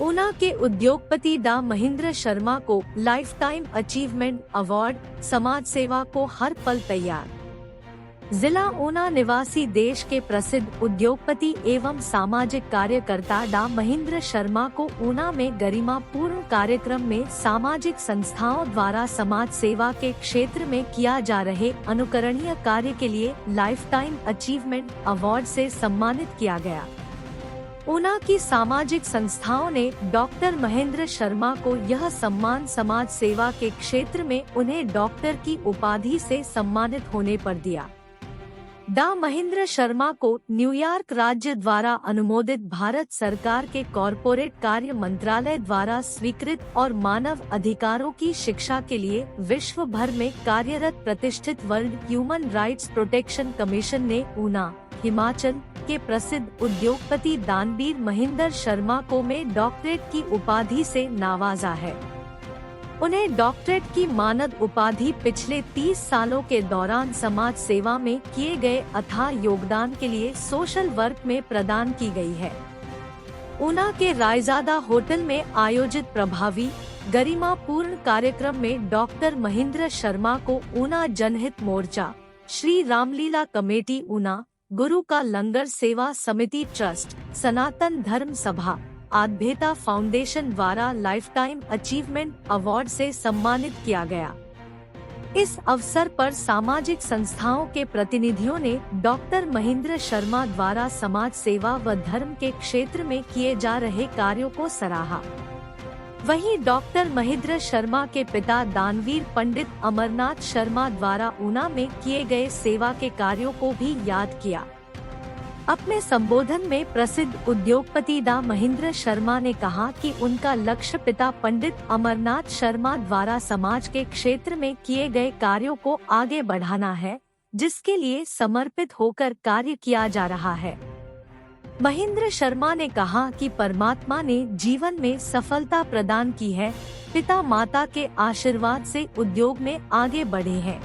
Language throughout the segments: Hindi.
ऊना के उद्योगपति डा महेंद्र शर्मा को लाइफ टाइम अचीवमेंट अवार्ड, समाज सेवा को हर पल तैयार। जिला ऊना निवासी देश के प्रसिद्ध उद्योगपति एवं सामाजिक कार्यकर्ता डा महेंद्र शर्मा को ऊना में गरिमापूर्ण कार्यक्रम में सामाजिक संस्थाओं द्वारा समाज सेवा के क्षेत्र में किया जा रहे अनुकरणीय कार्य के लिए लाइफ टाइम अचीवमेंट अवार्ड से सम्मानित किया गया। ऊना की सामाजिक संस्थाओं ने डॉक्टर महेंद्र शर्मा को यह सम्मान समाज सेवा के क्षेत्र में उन्हें डॉक्टर की उपाधि से सम्मानित होने पर दिया। डा महेंद्र शर्मा को न्यूयॉर्क राज्य द्वारा अनुमोदित भारत सरकार के कॉरपोरेट कार्य मंत्रालय द्वारा स्वीकृत और मानव अधिकारों की शिक्षा के लिए विश्व भर में कार्यरत प्रतिष्ठित world human rights protection commission ने ऊना, हिमाचल के प्रसिद्ध उद्योगपति दानवीर महेंद्र शर्मा को में डॉक्टरेट की उपाधि से नवाजा है। उन्हें डॉक्टरेट की मानद उपाधि पिछले 30 सालों के दौरान समाज सेवा में किए गए अथाह योगदान के लिए सोशल वर्क में प्रदान की गई है। ऊना के रायजादा होटल में आयोजित प्रभावी गरिमापूर्ण कार्यक्रम में डॉक्टर महेंद्र शर्मा को ऊना जनहित मोर्चा, श्री रामलीला कमेटी ऊना, गुरु का लंगर सेवा समिति ट्रस्ट, सनातन धर्म सभा, आद्भेता फाउंडेशन द्वारा लाइफ टाइम अचीवमेंट अवार्ड से सम्मानित किया गया। इस अवसर पर सामाजिक संस्थाओं के प्रतिनिधियों ने डॉक्टर महेंद्र शर्मा द्वारा समाज सेवा व धर्म के क्षेत्र में किए जा रहे कार्यों को सराहा। वहीं डॉक्टर महेंद्र शर्मा के पिता दानवीर पंडित अमरनाथ शर्मा द्वारा ऊना में किए गए सेवा के कार्यों को भी याद किया। अपने संबोधन में प्रसिद्ध उद्योगपति डा महेंद्र शर्मा ने कहा कि उनका लक्ष्य पिता पंडित अमरनाथ शर्मा द्वारा समाज के क्षेत्र में किए गए कार्यों को आगे बढ़ाना है, जिसके लिए समर्पित होकर कार्य किया जा रहा है। महेंद्र शर्मा ने कहा कि परमात्मा ने जीवन में सफलता प्रदान की है, पिता माता के आशीर्वाद से उद्योग में आगे बढ़े हैं।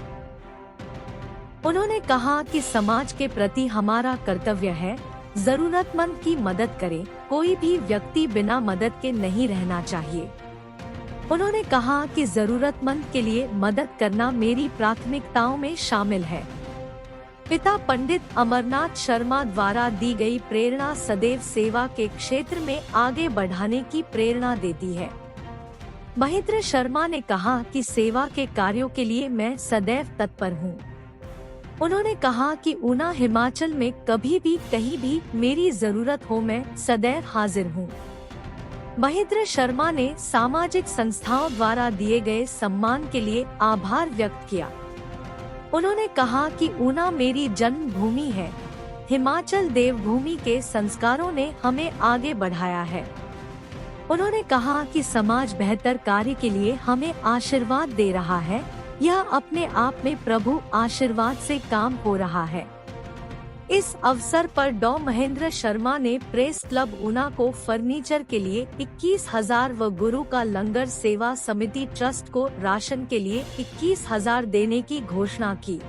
उन्होंने कहा कि समाज के प्रति हमारा कर्तव्य है जरूरतमंद की मदद करें, कोई भी व्यक्ति बिना मदद के नहीं रहना चाहिए। उन्होंने कहा कि जरूरतमंद के लिए मदद करना मेरी प्राथमिकताओं में शामिल है। पिता पंडित अमरनाथ शर्मा द्वारा दी गई प्रेरणा सदैव सेवा के क्षेत्र में आगे बढ़ाने की प्रेरणा देती है। महेंद्र शर्मा ने कहा कि सेवा के कार्यों के लिए मैं सदैव तत्पर हूँ। उन्होंने कहा कि ऊना हिमाचल में कभी भी कहीं भी मेरी जरूरत हो मैं सदैव हाजिर हूँ। महेंद्र शर्मा ने सामाजिक संस्थाओं द्वारा दिए गए सम्मान के लिए आभार व्यक्त किया। उन्होंने कहा कि ऊना मेरी जन्मभूमि है, हिमाचल देवभूमि के संस्कारों ने हमें आगे बढ़ाया है। उन्होंने कहा कि समाज बेहतर कार्य के लिए हमें आशीर्वाद दे रहा है, यह अपने आप में प्रभु आशीर्वाद से काम हो रहा है। इस अवसर पर डॉ महेंद्र शर्मा ने प्रेस क्लब ऊना को फर्नीचर के लिए 21,000 व गुरु का लंगर सेवा समिति ट्रस्ट को राशन के लिए 21,000 देने की घोषणा की।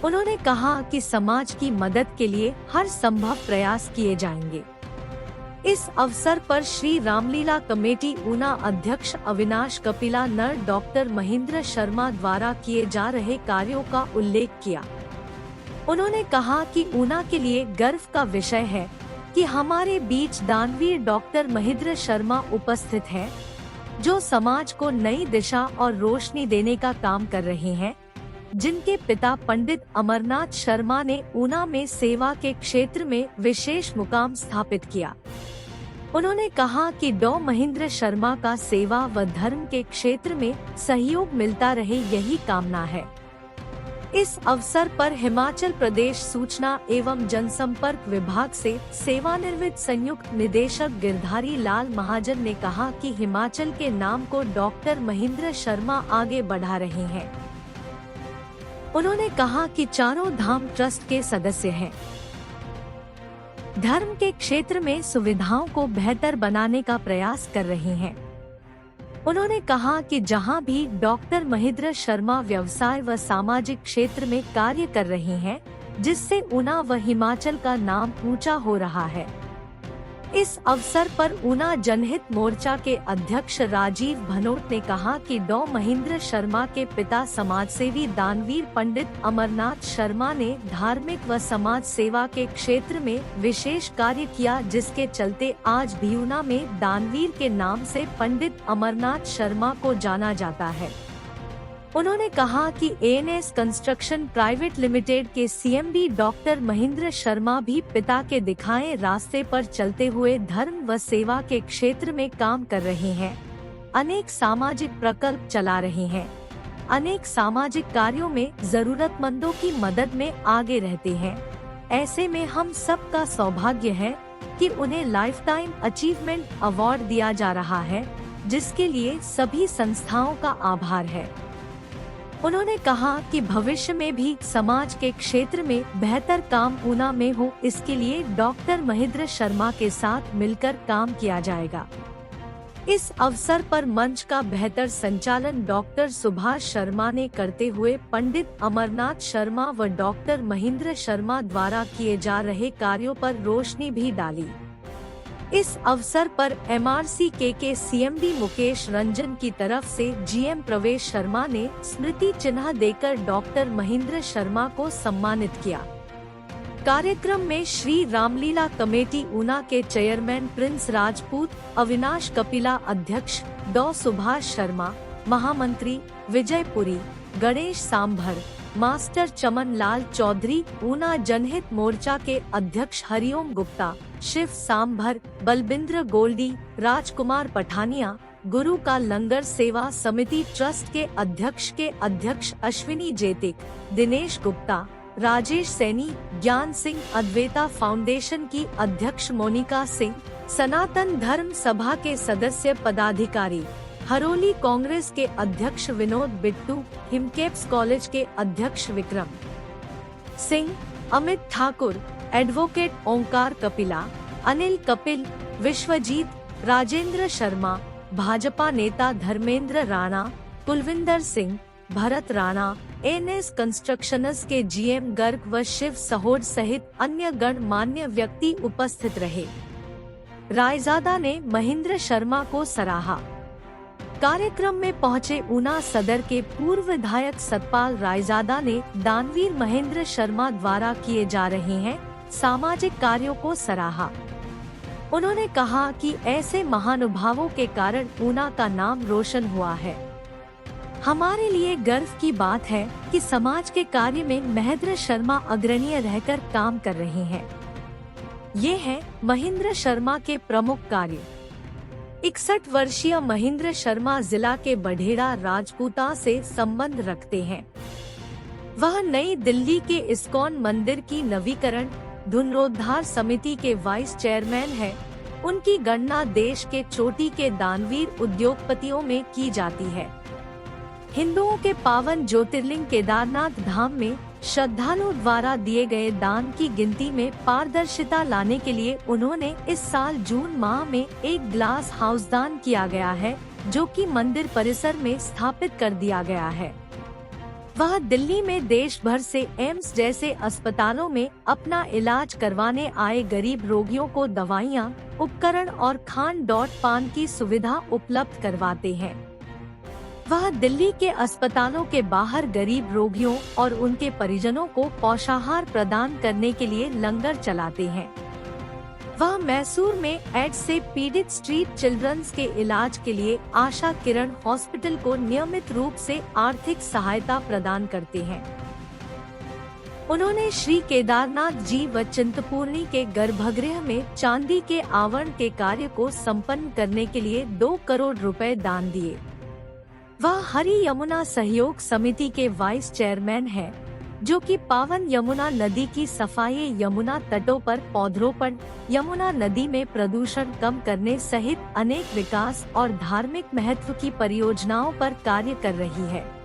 उन्होंने कहा कि समाज की मदद के लिए हर संभव प्रयास किए जाएंगे। इस अवसर पर श्री रामलीला कमेटी ऊना अध्यक्ष अविनाश कपिला नर डॉक्टर महेंद्र शर्मा द्वारा किए जा रहे कार्यों का उल्लेख किया। उन्होंने कहा कि ऊना के लिए गर्व का विषय है कि हमारे बीच दानवीर डॉक्टर महेंद्र शर्मा उपस्थित हैं, जो समाज को नई दिशा और रोशनी देने का काम कर रहे हैं, जिनके पिता पंडित अमरनाथ शर्मा ने ऊना में सेवा के क्षेत्र में विशेष मुकाम स्थापित किया। उन्होंने कहा कि डॉ महेंद्र शर्मा का सेवा व धर्म के क्षेत्र में सहयोग मिलता रहे, यही कामना है। इस अवसर पर हिमाचल प्रदेश सूचना एवं जनसंपर्क विभाग से सेवानिवृत्त संयुक्त निदेशक गिरधारी लाल महाजन ने कहा कि हिमाचल के नाम को डॉक्टर महेंद्र शर्मा आगे बढ़ा रहे हैं। उन्होंने कहा कि चारों धाम ट्रस्ट के सदस्य हैं, धर्म के क्षेत्र में सुविधाओं को बेहतर बनाने का प्रयास कर रहे हैं। उन्होंने कहा कि जहां भी डॉक्टर महेंद्र शर्मा व्यवसाय व सामाजिक क्षेत्र में कार्य कर रहे हैं, जिससे ऊना व हिमाचल का नाम ऊंचा हो रहा है। इस अवसर पर ऊना जनहित मोर्चा के अध्यक्ष राजीव भनोट ने कहा कि डॉ महेंद्र शर्मा के पिता समाजसेवी दानवीर पंडित अमरनाथ शर्मा ने धार्मिक व समाज सेवा के क्षेत्र में विशेष कार्य किया, जिसके चलते आज भी ऊना में दानवीर के नाम से पंडित अमरनाथ शर्मा को जाना जाता है। उन्होंने कहा कि एएनएस कंस्ट्रक्शन प्राइवेट लिमिटेड के सीएमडी डॉक्टर महेंद्र शर्मा भी पिता के दिखाए रास्ते पर चलते हुए धर्म व सेवा के क्षेत्र में काम कर रहे हैं। अनेक सामाजिक प्रकल्प चला रहे हैं। अनेक सामाजिक कार्यों में जरूरतमंदों की मदद में आगे रहते हैं। ऐसे में हम सबका सौभाग्य है कि उन्हें लाइफ टाइम अचीवमेंट अवार्ड दिया जा रहा है, जिसके लिए सभी संस्थाओं का आभार है। उन्होंने कहा कि भविष्य में भी समाज के क्षेत्र में बेहतर काम ऊना में हो, इसके लिए डॉक्टर महेंद्र शर्मा के साथ मिलकर काम किया जाएगा। इस अवसर पर मंच का बेहतर संचालन डॉक्टर सुभाष शर्मा ने करते हुए पंडित अमरनाथ शर्मा व डॉक्टर महेंद्र शर्मा द्वारा किए जा रहे कार्यों पर रोशनी भी डाली। इस अवसर पर MRCK के CMD मुकेश रंजन की तरफ से GM प्रवेश शर्मा ने स्मृति चिन्ह देकर डॉक्टर महेंद्र शर्मा को सम्मानित किया। कार्यक्रम में श्री रामलीला कमेटी ऊना के चेयरमैन प्रिंस राजपूत, अविनाश कपिला अध्यक्ष, डॉ सुभाष शर्मा, महामंत्री विजय पुरी, गणेश सांभर, मास्टर चमन लाल चौधरी, ऊना जनहित मोर्चा के अध्यक्ष हरिओम गुप्ता, शिव सांभर, बलबिंद्र गोल्डी, राजकुमार पठानिया, गुरु का लंगर सेवा समिति ट्रस्ट के अध्यक्ष अश्विनी जेतिक, दिनेश गुप्ता, राजेश सैनी, ज्ञान सिंह, अद्वैता फाउंडेशन की अध्यक्ष मोनिका सिंह, सनातन धर्म सभा के सदस्य पदाधिकारी, हरोली कांग्रेस के अध्यक्ष विनोद बिट्टू, हिमकेप्स कॉलेज के अध्यक्ष विक्रम सिंह, अमित ठाकुर, एडवोकेट ओंकार कपिला, अनिल कपिल, विश्वजीत, राजेंद्र शर्मा, भाजपा नेता धर्मेंद्र राणा, कुलविंदर सिंह, भरत राणा, एएनएस कंस्ट्रक्शंस के GM गर्ग व शिव सहोड सहित अन्य गणमान्य व्यक्ति उपस्थित रहे। रायजादा ने महेंद्र शर्मा को सराहा। कार्यक्रम में पहुंचे ऊना सदर के पूर्व विधायक सतपाल रायजादा ने दानवीर महेंद्र शर्मा द्वारा किए जा रहे हैं सामाजिक कार्यों को सराहा। उन्होंने कहा कि ऐसे महानुभावों के कारण ऊना का नाम रोशन हुआ है। हमारे लिए गर्व की बात है कि समाज के कार्य में महेंद्र शर्मा अग्रणीय रहकर काम कर रहे हैं। ये है महेंद्र शर्मा के प्रमुख कार्य। 61 वर्षीय महेंद्र शर्मा जिला के बढ़ेड़ा राजपूता से संबंध रखते हैं। वह नई दिल्ली के इस्कॉन मंदिर की नवीकरण धुनरोद्धार समिति के वाइस चेयरमैन है। उनकी गणना देश के चोटी के दानवीर उद्योगपतियों में की जाती है। हिंदुओं के पावन ज्योतिर्लिंग केदारनाथ धाम में श्रद्धालुओं द्वारा दिए गए दान की गिनती में पारदर्शिता लाने के लिए उन्होंने इस साल जून माह में एक ग्लास हाउस दान किया गया है, जो कि मंदिर परिसर में स्थापित कर दिया गया है। वह दिल्ली में देश भर से एम्स जैसे अस्पतालों में अपना इलाज करवाने आए गरीब रोगियों को दवाइयाँ, उपकरण और खान-पान की सुविधा उपलब्ध करवाते हैं। वह दिल्ली के अस्पतालों के बाहर गरीब रोगियों और उनके परिजनों को पोषाहार प्रदान करने के लिए लंगर चलाते हैं। वह मैसूर में एड्स से पीड़ित स्ट्रीट चिल्ड्रंस के इलाज के लिए आशा किरण हॉस्पिटल को नियमित रूप से आर्थिक सहायता प्रदान करते हैं। उन्होंने श्री केदारनाथ जी व चिंतपूर्णी के गर्भगृह में चांदी के आवरण के कार्य को संपन्न करने के लिए 2 करोड़ रुपए दान दिए। वह हरी यमुना सहयोग समिति के वाइस चेयरमैन है, जो कि पावन यमुना नदी की सफाई, यमुना तटों पर पौधरोपण, यमुना नदी में प्रदूषण कम करने सहित अनेक विकास और धार्मिक महत्व की परियोजनाओं पर कार्य कर रही है।